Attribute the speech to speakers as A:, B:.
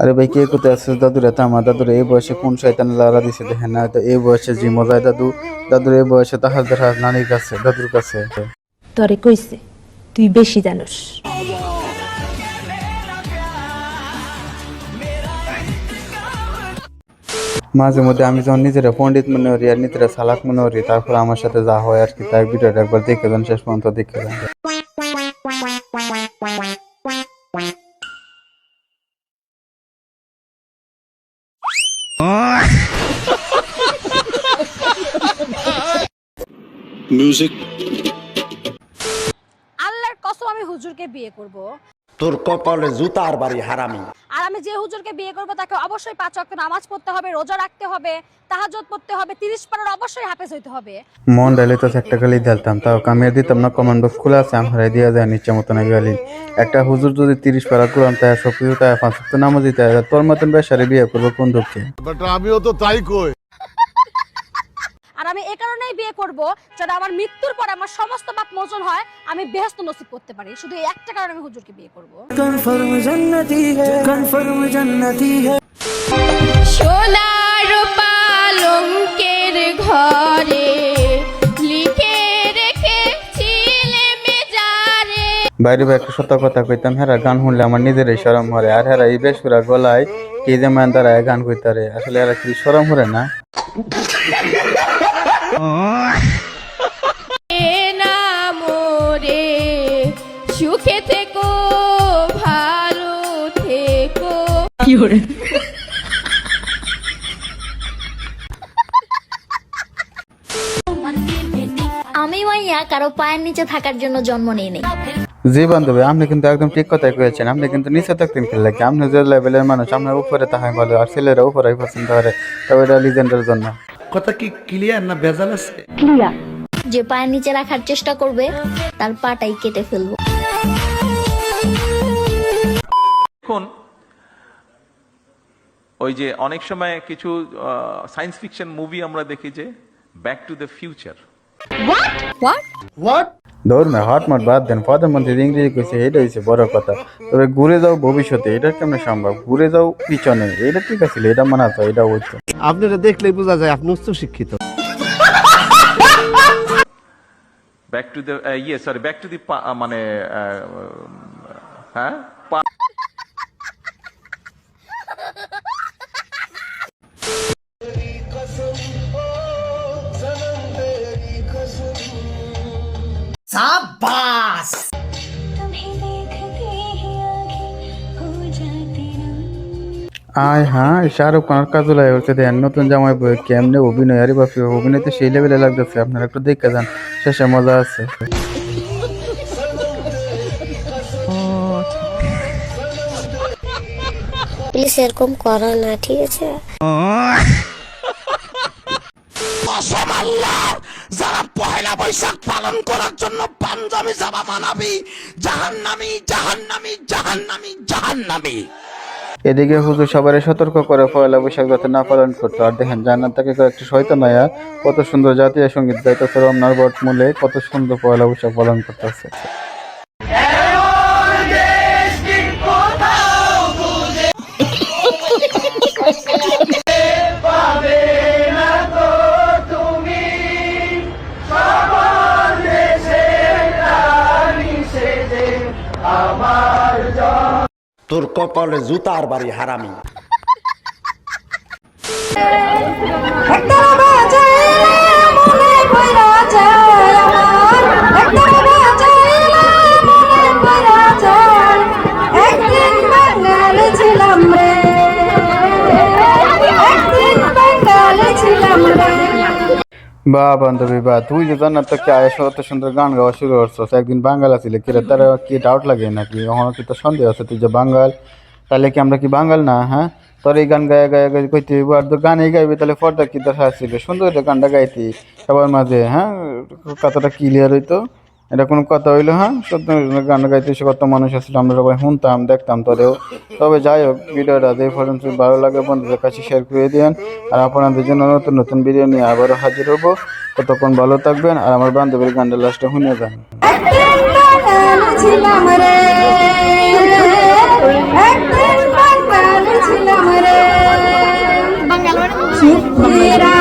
A: আরে ভাই কে কোথায় আছে দাদুরা? তো আমার দাদুর এই বয়সে কোন শয়তান লারা দিছে দেখেন না, তো এই বয়সে জি মজায় দাদুর এই বয়সে তাহার দেখা নানির কাছে দাদুর কাছে।
B: তরে কইছে তুই বেশি জানোস।
A: মাঝে মধ্যে আমি যখন নিজেরা পণ্ডিত মনে করি আর নিজেরা সালাক মনে করি, তারপর আমার সাথে যা হয় আর কি, তার ভিডিওটা একবার দেখে দেন, শেষ পর্যন্ত দেখে দেন।
C: মিউজিক।
D: আল্লাহর কসম আমি হুজুরকে বিয়ে করব।
E: তোর কপালে জুতার বাড়ি হারামি।
D: আর আমি যে হুজুরকে বিয়ে করব তাকে অবশ্যই 5 ওয়াক্ত নামাজ পড়তে হবে, রোজা রাখতে হবে, তাহাজ্জুদ পড়তে হবে, 30 পারার অবশ্যই হাফেজ হইতে হবে।
A: মন ডাইলে তো একটা গালি দিতাম, তাও কামিয়ে দিতাম না, কমেন্ট বক্স খোলা আছে, আমার দিয়া যায় নিচে মতন গালি। একটা হুজুর যদি 30 পারা কোরআন তাই সব কিছু তাই 5 ওয়াক্ত নামাজ দিতে হয়, তোর মতন বেশারে বিয়ে করবো কোন দুঃখে?
C: বাট আমিও তো তাই কই।
D: আর আমি এই কারণেই বিয়ে করব যাতে আমার মৃত্যুর পর আমার সমস্ত পাপ মোচন হয়, আমি বেহেশত নসিব করতে পারি। শুধু এই একটা কারণে আমি হুজুরকে বিয়ে করব।
F: কনফার্ম জান্নাতি হে, কনফার্ম জান্নাতি হে।
G: সোনার পালঙ্কের ঘরে লিখে রেখেছিলে মেজারে।
A: বাইরে একটা সত্য কথা কইতাম, হেরা গান শুনলে আমার নিজেরই শরম হরে, আর হেরা এই বেশ করে গলায় কে যে মান তারা গান কইতারে, আসলে এরা কি শরম হরে না?
G: না মোরে সুখে থেকো ভালো থেকো।
B: কি করে
H: আমি মাইয়া কারো পায়ের নিচে থাকার জন্য জন্ম নেই নাই।
A: জি বান্ধবী, আপনি কিন্তু একদম ঠিক কথাই কয়েছেন। আপনি কিন্তু নিচে থাকতেন খেলে কি, আপনি যে লেভেলের মানুষ, আপনার উপরে তাহাই ভালো, আর ছেলেরা উপরে পছন্দ করে, তবে এটা লিজেন্ডের জন্য।
E: কথা কি ক্লিয়ার না ভেজাল আছে?
H: ক্লিয়ার। যে পায়ের নিচে রাখার চেষ্টা করবে তার পাটাই কেটে ফেলবো।
I: এখন ওই যে অনেক সময় কিছু সায়েন্স ফিকশন মুভি আমরা দেখি যে ব্যাক টু দ্য ফিউচার।
A: দৌড় না হট মট বাদ দেন, প্রধানমন্ত্রী ইংরেজি কইছে, এটা হচ্ছে বড় কথা। তবে ঘুরে যাও ভবিষ্যতে, এটা কেমন সম্ভব? ঘুরে যাও পিছনে, এটা ঠিক আছে, এটা মানাতো, এটা হইতো।
E: আপনারা দেখলেই বোঝা যায় আপনি উচ্চ শিক্ষিত।
I: Back to the sorry back to the মানে হ্যাঁ
F: সাবাস।
A: আয় হ্যাঁ, শাহরুখ খানের কাজল হচ্ছে দেন নতুন জামাই বই কেমনে অভিনয়, আরে বাপরে অভিনয় তো সেই লেভেলে লাগতেছে, আপনারা একটু দেখে যান, শেষে মজা আছে।
H: প্লিজ এরকম করো না, ঠিক আছে?
E: যারা পয়লা বৈশাখ পালন করার জন্য পাঞ্জাবি জামা মানাবি, জাহান্নামী জাহান্নামী জাহান্নামী জাহান্নামী।
A: এদিকে হুজুর সবারই সতর্ক করে পয়লা বৈশাখ যাতে না পালন করতো। আর দেখেন জান্নাত থেকে একটি শয়তান আয়া কত সুন্দর জাতীয় সঙ্গীত গাইতেছে রমনার বটমূলে, কত সুন্দর পয়লা বৈশাখ পালন করতেছে।
E: তোর কপালে জুতার বাড়ি হারামি।
A: বা বান্ধবী বা, তুই যে জান্নাত থেকে আয় এত সুন্দর গান গাওয়া শুরু করছস, একদিন বাঙাল আছিলে কিরে, তার কি ডাউট লাগে নাকি? এখনো কি তোর সন্দেহ আছে তুই যে বাঙাল? তাহলে কি আমরা কি বাঙাল না? হ্যাঁ, তোর এই গান গায়ে গায়ে গায়ে কইতে হইব, আর তো গানই গাইবি, তাহলে পর্দা কি দরকার ছিল? সুন্দর একটা গানটা গাইতি সবার মাঝে, হ্যাঁ, কথাটা ক্লিয়ার হইতো। এটা কোনো কথা হইলো? হ্যাঁ, সত্য গান গাইতে এসে কত মানুষ আসলে, আমরা সবাই শুনতাম দেখতাম তোরেও। তবে যাই হোক, ভিডিওটা যে পর্যন্ত ভালো লাগে বন্ধুদের কাছে শেয়ার করে দিন। আর আপনাদের জন্য নতুন নতুন ভিডিও নিয়ে আবারও হাজির হবো। ততক্ষণ ভালো থাকবেন, আর আমার বান্ধবীর গানটা লাস্টে শুনে যান।
G: সুখেরা